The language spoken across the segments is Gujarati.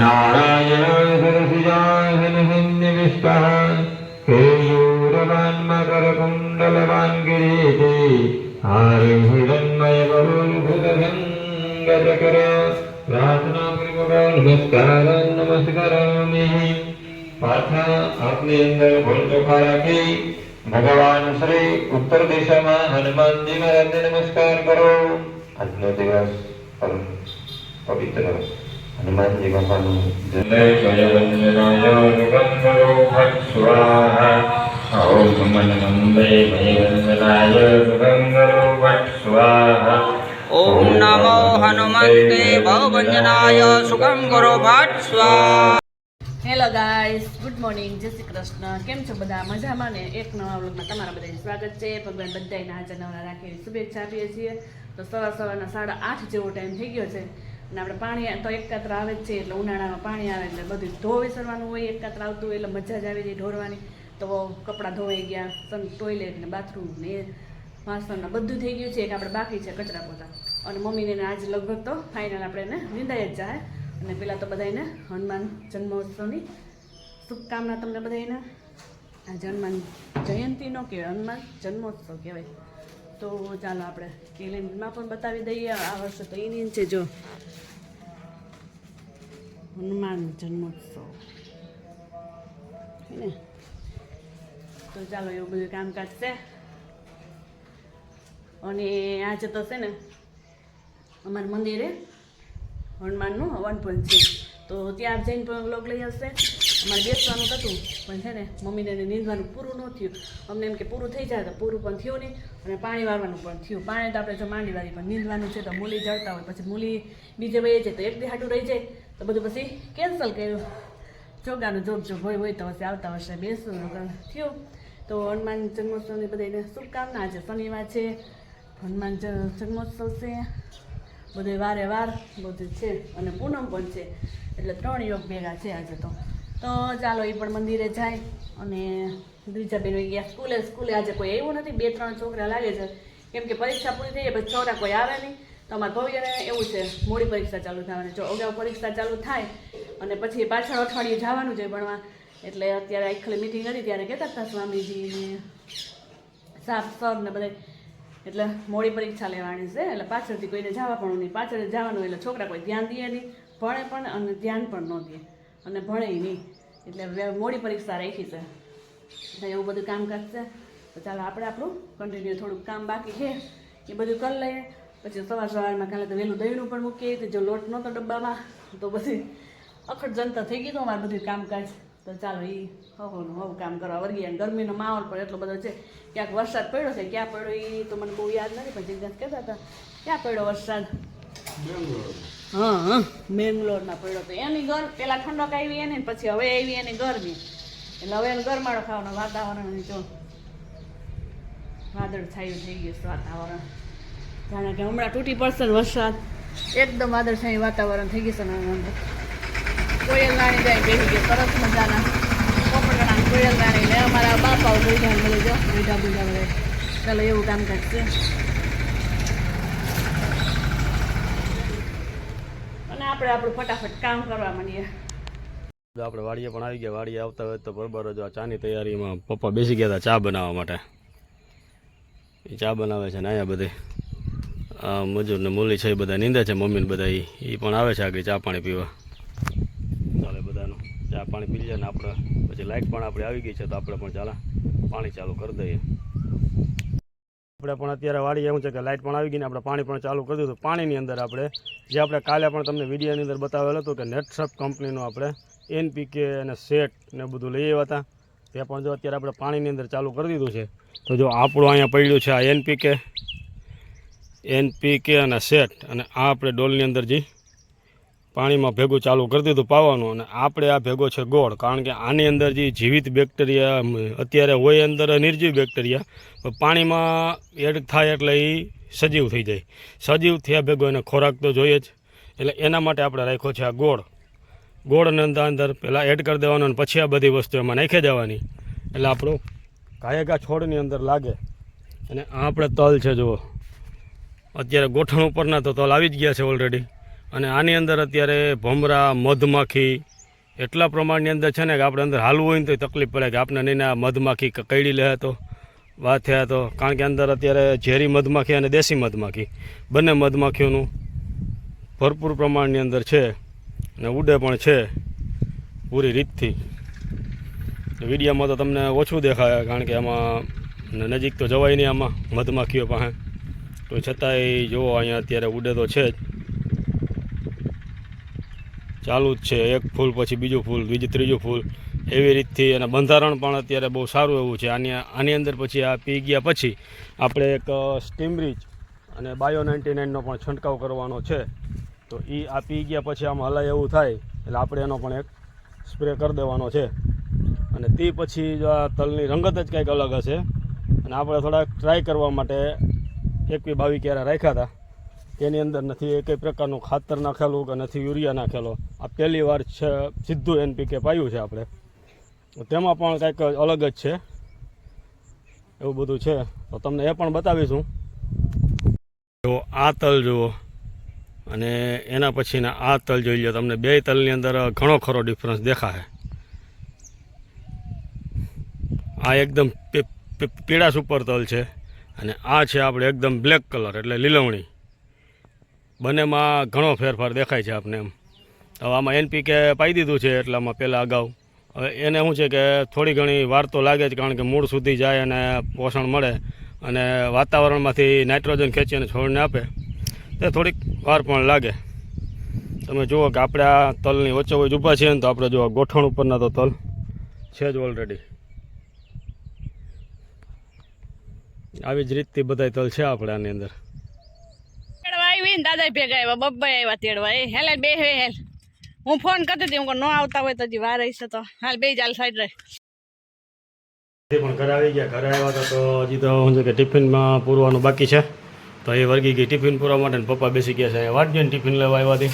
नारायण सरसिजाघनहिन्यविष्टः केयूरवान्मकरकुण्डलवान् किरीटे आरुहिरण्मयबहुलभुतभङ्गचकर प्रार्थनापूर्वक नमस्कारामि। पार्था अपने अंदर भूल चोखा रखी भगवान श्री उत्तर दिशा में हनुमान जी महाराज ने नमस्कार करो। આજનો દિવસ પવિત્ર હનુમાન जी बापा जय भयवंजनाय गंगरो भट स्वाहा ओम नमः नंदे भयवंजनाय गंगरो भट स्वाहा ओम नमो हनुमते भवभंजनाय सुगंगरो भट स्वाहा। હેલો ગાઈસ, ગુડ મોર્નિંગ, જય શ્રી કૃષ્ણ। કેમ છો બધા? મજામાં ને? એક નવા વ્લોગમાં તમારા બધાનું સ્વાગત છે। ભગવાન બધાને હાજર નવરા રાખી શુભેચ્છા આપીએ છીએ। તો સવારના 8:30 જેવો ટાઈમ થઈ ગયો છે અને આપણે પાણી તો એકત્ર આવે જ છે, એટલે ઉનાળામાં પાણી આવે એટલે બધું ધોવી સરવાનું હોય, એકત્ર આવતું હોય એટલે મજા જ આવી જાય ઢોરવાની। તો કપડાં ધોવાઈ ગયા, ટોયલેટ ને બાથરૂમ ને વાસણ બધું થઈ ગયું છે, એક આપણે બાકી છે કચરા પોતા। અને મમ્મીને આજ લગભગ તો ફાઇનલ આપણે એને નિંદાઈ જ જાય। અને પહેલાં તો બધાને હનુમાન જન્મોત્સવની શુભકામના તમને બધાને। આજે હનુમાન જયંતીનો કે હનુમાન જન્મોત્સવ કહેવાય। તો ચાલો આપણે કેલેન્ડરમાં પણ બતાવી દઈએ। આ વર્ષે તો એની છે જો હનુમાન જન્મોત્સવ ને। તો ચાલો એવું બધું કામકાજ છે। અને આજે તો છે ને અમારા મંદિરે હનુમાનનું હવન પણ છે, તો ત્યાં જઈને પણ વ્લોગ લઈ આવશે। અમારે બેસવાનું હતું પણ છે ને મમ્મીને નીંદવાનું પૂરું ન થયું। અમને એમ કે પૂરું થઈ જાય તો પૂરું પણ થયું નહીં, અને પાણી વારવાનું પણ થયું। પાણી તો આપણે જો માંડી વાળી પણ નીંદવાનું છે તો મૂલી જળતા હોય, પછી મૂલી બીજે વહી જાય તો એક દી હાટું રહી જાય તો બધું પછી કેન્સલ કર્યું। જોગાનું જોગ હોય તો પછી આવતા વર્ષે બેસવું થયું। તો હનુમાન જન્મોત્સવની બધાને શુભકામના। આજે શનિવાર છે, હનુમાન જન્મોત્સવ છે, બધે વારે વાર બધું છે, અને પૂનમ પણ છે, એટલે 3 યોગ ભેગા છે આજે તો। તો ચાલો એ પણ મંદિરે જાય। અને બીજા બેનો ગયા સ્કૂલે આજે કોઈ એવું નથી, 2-3 છોકરા લાગે છે, કેમ કે પરીક્ષા પૂરી થઈ જાય પછી છોકરા કોઈ આવે નહીં। તો અમારા ભવ્યને એવું છે મોડી પરીક્ષા ચાલુ થવાની, જો અગાઉ પરીક્ષા ચાલુ થાય અને પછી પાછળ અઠવાડિયે જવાનું છે ભણવા। એટલે અત્યારે આખલી મિટિંગ હતી ત્યારે કહેતા હતા સ્વામીજીને સર ને બધા, એટલે મોડી પરીક્ષા લેવાની છે, એટલે પાછળથી કોઈને જવા પણ નહીં, પાછળ જવાનું એટલે છોકરા કોઈ ધ્યાન દે નહીં, ભણે પણ અને ધ્યાન પણ ન દે અને ભણે નહીં, એટલે મોડી પરીક્ષા રાખી છે। એટલે એવું બધું કામકાજ છે। તો ચાલો આપણે આપણું કન્ટિન્યુ થોડુંક કામ બાકી છે એ બધું કરી લઈએ। પછી સવારમાં કાલે તો વહેલું દહીંનું પણ મૂકીએ, તો જો લોટ નહોતો ડબ્બામાં તો પછી અખડ જનતા થઈ ગઈ તો અમારે બધું કામકાજ। તો ચાલો એ હવું કામ કરવા વર્ગીએ। ગરમીનો માહોલ પણ એટલો બધો છે, ક્યાંક વરસાદ પડ્યો છે, ક્યાં પડ્યો એ તો મને બહુ યાદ નથી, પણ જિજ્ઞાસ કહેતા હતા ક્યાં પડ્યો વરસાદ? હા, બેંગ્લોરમાં પડ્યો। તો એની પહેલાં ઠંડક આવી એને, પછી હવે આવી એની ગરમી, એટલે હવે એને ગરમાળો ખાવાનું વાતાવરણ જો વાદળ છાયું થઈ ગયું છે વાતાવરણ, જાણે કે હમણાં તૂટી પડશે વરસાદ, એકદમ વાદળ છાયું વાતાવરણ થઈ ગયું છે। કોયલ રાણી જાય બેસી ગઈ સરસ મજાના પોપટના કોયલ રાણી ને અમારા બાપાઓ બેઠા મળે જો બેઠા બીજા મળે। ચાલો એવું કામકાજ છે। અને આપણે આપણું ફટાફટ કામ કરવા માંડીએ। આપણે વાડીએ પણ આવી ગયા। વાડીએ આવતા હોય તો બરોબર જ આ ચાની તૈયારીમાં પપ્પા બેસી ગયા હતા ચા બનાવવા માટે। એ ચા બનાવે છે ને અહીંયા બધે મજૂર ને મૂલી છે એ બધા નીંદે છે, મમ્મીને બધા એ પણ આવે છે આગળ ચા પાણી પીવા। ચાલે બધાનું ચા પાણી પી લે ને આપણે પછી લાઇટ પણ આપણે આવી ગઈ છે, તો આપણે પણ ચાલે પાણી ચાલુ કરી દઈએ। આપણે પણ અત્યારે વાડી એવું છે કે લાઇટ પણ આવી ગઈ ને આપણે પાણી પણ ચાલુ કરી દીધું। પાણીની અંદર આપણે જે આપણે કાલે પણ તમને વિડીયોની અંદર બતાવેલું હતું કે નેટસપ કંપનીનું આપણે NPK અને સેટ ને બધું લઈ આવ્યા હતા, તે પણ જો અત્યારે આપણે પાણીની અંદર ચાલુ કરી દીધું છે। તો જો આપણું અહીંયા પડ્યું છે આ NPK અને સેટ, અને આ આપણે ડોલની અંદર જે પાણીમાં ભેગું ચાલુ કરી દીધું પાવાનું। અને આપણે આ ભેગો છે ગોળ, કારણ કે આની અંદર જે જીવિત બેક્ટેરિયા અત્યારે હોય અંદર નિર્જીવ બેક્ટેરિયા, પણ પાણીમાં એડ થાય એટલે એ સજીવ થઈ જાય। સજીવ થયા ભેગો એને ખોરાક તો જોઈએ જ, એટલે એના માટે આપણે રાખ્યો છે આ ગોળને અંદર પહેલાં એડ કરી દેવાનો અને પછી આ બધી વસ્તુ એમાં નાખી દેવાની, એટલે આપણું ગાયકા છોડની અંદર લાગે। અને આ આપણે તલ છે જુઓ, અત્યારે ગોઠણ ઉપરના તો તલ આવી જ ગયા છે ઓલરેડી, અને આની અંદર અત્યારે ભમરા મધમાખી એટલા પ્રમાણની અંદર છે ને કે આપણે અંદર હાલવું હોય ને તો તકલીફ પડે કે આપણે નહીં આ મધમાખી કઈડી લે તો વાત થયા તો, કારણ કે અંદર અત્યારે ઝેરી મધમાખી અને દેશી મધમાખી બંને મધમાખીઓનું ભરપૂર પ્રમાણની અંદર છે અને ઉડે પણ છે પૂરી રીતથી. વિડીયામાં તો તમને ઓછું દેખાય કારણ કે આમાં નજીક તો જવાય નહીં આમાં મધમાખીઓ પાસે, તો છતાંય જુઓ અહીંયા અત્યારે ઉડે તો છે જ, ચાલુ જ છે. એક ફૂલ પછી બીજું ફૂલ, બીજું ત્રીજું ફૂલ એવી રીતથી. અને બંધારણ પણ અત્યારે બહુ સારું એવું છે. આની અંદર પછી આ પી ગયા પછી આપણે એક સ્ટીમરીચ અને બાયો 99નો પણ છંટકાવ કરવાનો છે. તો એ આ પી ગયા પછી આમાં હલાય એવું થાય એટલે આપણે એનો પણ એક સ્પ્રે કરી દેવાનો છે. અને તે પછી જો આ તલની રંગત જ કંઈક અલગ હશે. અને આપણે થોડાક ટ્રાય કરવા માટે 21-22 ક્યારા રાખ્યા હતા, તેની અંદર નથી એક પ્રકારનું ખાતર નાખેલું કે નથી યુરિયા નાખેલો. આ પહેલી વાર છે સીધું NPK પાયું છે આપણે, તેમાં પણ કંઈક અલગ જ છે. એવું બધું છે તો તમને એ પણ બતાવીશું. જો આ તલ જુઓ અને એના પછીના આ તલ જોઈ લો, તમને બે તલની અંદર ઘણો ખરો ડિફરન્સ દેખાય. આ એકદમ પીળા સુપર તલ છે અને આ છે આપણે એકદમ બ્લેક કલર એટલે લીલવણી. બંનેમાં ઘણો ફેરફાર દેખાય છે આપને. એમ હવે આમાં NPK પાઈ દીધું છે એટલામાં પહેલાં અગાઉ. હવે એને શું છે કે થોડી ઘણી વાર તો લાગે જ, કારણ કે મૂળ સુધી જાય અને પોષણ મળે અને વાતાવરણમાંથી નાઇટ્રોજન ખેંચી અને છોડને આપે તે થોડીક વાર પણ લાગે. તમે જુઓ કે આપણે આ તલની વચ્ચે વચ્ચે ઊભા છીએ ને તો આપણે જો ગોઠણ ઉપરના તો તલ છે જ ઓલરેડી. આવી જ રીતથી બધા તલ છે આપણે આની અંદર. દાદા ભેગા આવ્યા, બબ્બા આવ્યા તેડવા. એ હેલ બે હેલ, હું ફોન કરતી હતી, હું ન આવતા હોય તો હજી વાર હશે તો હાલ બે ચાલ સાઈડ રહે. પણ ઘરે આવી ગયા, ઘરે આવ્યા હતા તો હજી તો શું છે કે ટિફિનમાં પૂરવાનું બાકી છે. તો એ વર્ગી ગઈ ટિફિન પૂરવા માટે ને પપ્પા બેસી ગયા છે વાટ જોઈને ટિફિન લેવા આવ્યા હતી.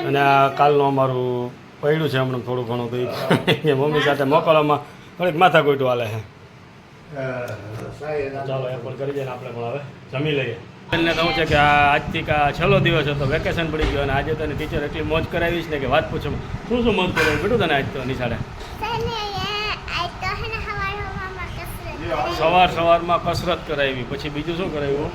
અને આ કાલનું અમારું પડ્યું છે હમણાં થોડું ઘણું, તો એ મમ્મી સાથે મોકલવામાં થોડીક માથા કોઈટું હાલે છે. ચાલો એ પણ કરી જાય ને આપણે પણ હવે જમી લઈએ. એને તો શું છે કે આજથી છેલ્લો દિવસ હતો, વેકેશન પડી ગયો અને આજે તને ટીચર એટલી મોજ કરાવીશ ને કે વાત પૂછો. શું મોજ કરાવી બેઠું તને આજ તો નિશાળે? સવારમાં કસરત કરાવી, પછી બીજું શું કરાવ્યું?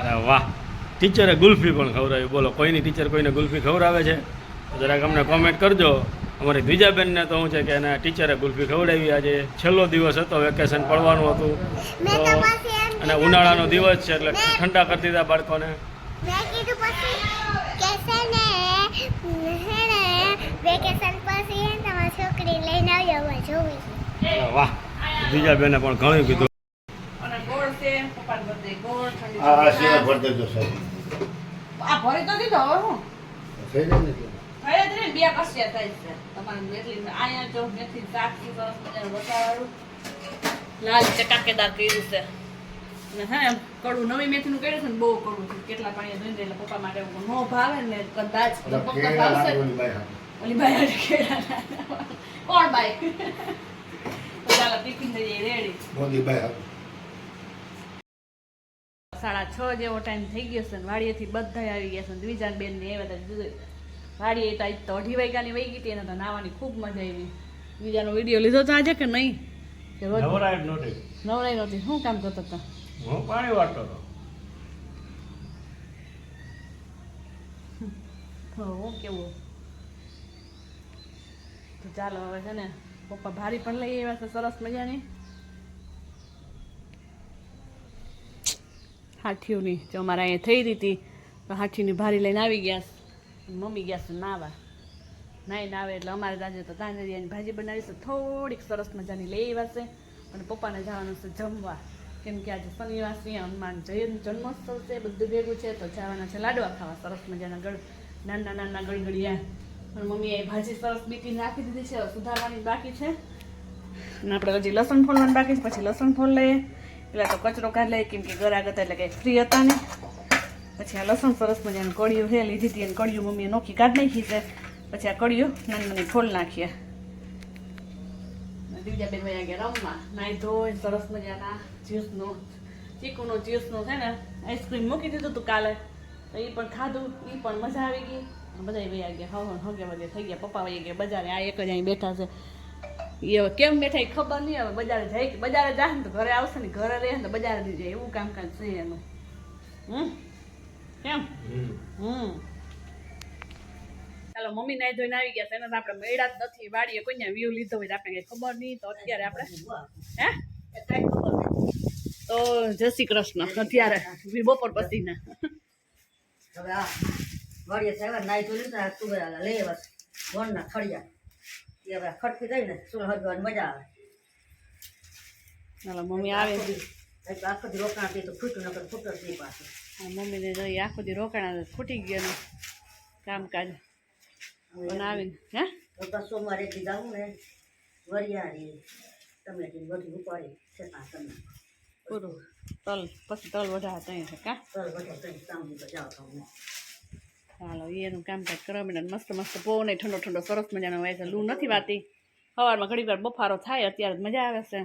અરે વાહ, ટીચરે ગુલ્ફી પણ ખવડાવી. બોલો, કોઈની ટીચર કોઈને ગુલ્ફી ખવડાવે છે? જરાક અમને કોમેન્ટ કરજો. અમારી દ્વિજાબેનને તો શું છે કે એના ટીચરે ગુલ્ફી ખવડાવી. આજે છેલ્લો દિવસ હતો, વેકેશન પડવાનું હતું તો અને ઉનાળાનો દિવસ છે એટલે ઠંડા કરતી હતા બાળકોને. વાહ, દ્વિજાબેને પણ ઘણું કીધું. લાલ ચટાકેદાર કર્યું છે. હા, કડવું નવી મેથી નું કર્યું છે ને બહુ કડવું છે. કેટલા પાણી ધોઈને એટલે પપ્પા માટે નો ભાવે ને કદાચ પપ્પા ભાવશે. ઓલી બાઈ કોણ બાઈ? ચાલો ટિફિન થઈ જાય રેડી. 6:30 જેવો ટાઈમ થઈ ગયો છે ને વાડીએથી બધા આવી ગયા છે. દ્વિજાન બેન ને એ બધા વાડીએ તો 2:30 વાગ્યાની વહી ગઈ હતી. એને તો નાવાની ખૂબ મજા આવી. દ્વિજાનો વિડીયો લીધો તો આજે કે નહીં? નવરાઈ નહોતી. શું કામ કરતા હતા? હું પાણી વાળતો હતો. હું કેવું તો ચાલો હવે છે ને પપ્પા ભારી પણ લઈ આવ્યા છે સરસ મજાની હાથીઓની. જો અમારે અહીંયા થઈ રહી હતી તો હાથીની ભારી લઈને આવી ગયા. મમ્મી ગયા છે નાવા. નાઈને આવે એટલે અમારે આજે તો તાંજરિયાની ભાજી બનાવી છે, થોડીક સરસ મજાની લઈ આવ્યા છે. અને પપ્પાને જવાનું છે જમવા, કેમ કે આજે શનિવાર છે, હનુમાન જન્મોત્સવ છે, બધું ભેગું છે તો જવાના છે લાડવા ખાવા. સરસ મજાના નાના ગળગળિયા. અને મમ્મીએ ભાજી સરસ બીટી નાખી દીધી છે, સુધારવાની બાકી છે. અને આપણે હજી લસણ ફોલવાનું બાકી છે, પછી લસણ ફોલ લઈએ. એટલે તો કચરો કાઢી લઈએ કેમ કે ગરાગ હતા એટલે કંઈ ફ્રી હતા ને. પછી આ લસણ સરસ મજાનું કળિયું છે લીધી હતી અને કળિયું મમ્મીએ નોખી કાઢી નાખી છે. પછી આ કળિયું નાની નાની ફોલ નાખીએ. અને દિવ્યાબેન વયા ગયા રમવા. નાઈ ધોઈ સરસ મજાના જ્યુસનું ચીકુનું જ્યુસનું છે ને આઈસ્ક્રીમ મૂકી દીધું હતું કાલે, તો એ પણ ખાધું, એ પણ મજા આવી ગઈ. બધા વયા ગયા, હગે વગે થઈ ગયા. પપ્પા વયા ગયા બજારે, આ એક જ અહીં બેઠા છે. એ હવે કેમ બેઠા એ ખબર નહીં. હવે બજારે જાય કે બજારે જાય ને તો ઘરે આવશે ને, ઘરે રહે ને તો બજારે નહીં જાય, એવું કામકાજ છે એનું. કેમ? ચાલો મમ્મી નાઈ ધોઈને આવી ગયા છે, એને આપણે મેળા જ નથી વાડીએ, કોઈ વ્યૂ લીધો હોય આપણે કઈ ખબર નહીં. તો અત્યારે આપણે તો જય શ્રી કૃષ્ણ. અત્યારે બપોર પછી ના હવે આ વાડીએ સાહેબ નાઈ તો લીધા તુવેર લેવા વણના ખડિયા એ હવે ખડકી જાય ને સુર હજવાની મજા આવે. ચાલો મમ્મી આવે. આખો દી રોકાણ તો ખૂટ્યું નકર ખૂટો જ નહીં પાછું. મમ્મીને જોઈએ આખો દી રોકાણા ખૂટી ગયો કામકાજ બનાવીને. હે તો સોમવારે એકથી જાઉં ને વરિયાળી ટમેટી બધું ઉપાડી છતાં તમે પૂરું તલ પછી તલ વધારે ત્યાં છે કા. તલ બધે કંઈ સામની તો જાઓ તમે. ચાલો એનું કામકાજ કરવા માંડે. મસ્ત મસ્ત પવન ઠંડો ઠંડો સરસ મજાનો વાય છે. લૂ નથી વાતી. સવારમાં ઘડી વાર બફારો થાય, અત્યારે જ મજા આવે છે.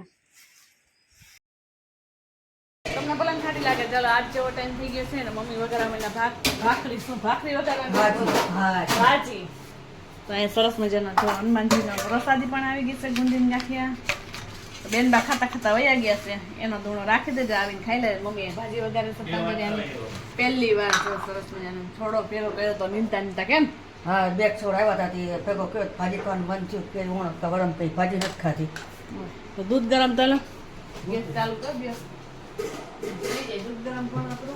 તમને ભલે ખાટી લાગે. ચાલો આજ જેવો ટાઈમ થઈ ગયો છે ને મમ્મી વગાડવા ભાખરી શું ભાખરી વગાડવા ભાજી. તો અહીંયા સરસ મજાનો જો હનુમાનજીનો પ્રસાદી પણ આવી ગઈ છે, ગુંદીને નાખ્યા. બેનબા ખાતા ખાતા વયા ગયા છે, એનો ધૂણો રાખી દેજો, આવીને ખાઈ લે. મમ્મીએ ભાજી વગાડે છે પહેલી વાર. જો સરસ મજાનો થોડો ફેરો કર્યો તો નીંદતા નીંદતા. કેમ? હા, બે છોડ આવ્યા હતા તે ભેગો કર્યો ભાજી ખાવાનું મન થયું કે હું વરમ કંઈ ભાજી નથી ખાધી. તો દૂધ ગરમ ચાલો, ગેસ ચાલુ કરી દો. દૂધ ગરમ પણ આપણું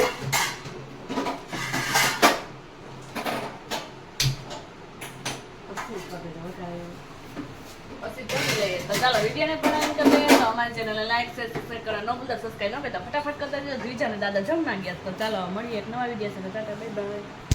પછી જમી લઈએ. તો ચાલો વિડીયોને પણ એમ કરી દઈએ. તો અમારી ચેનલને લાઈક શેર સબસ્ક્રાઈબ કરવા ન ભૂલતા. સબસ્ક્રાઈબ ન કરતા ફટાફટ કરતા જજો. દ્વિજા અને દાદા જમવા ગયા. તો ચાલો મળીએ એક નવા વિડીયો સાથે. Tata bye bye.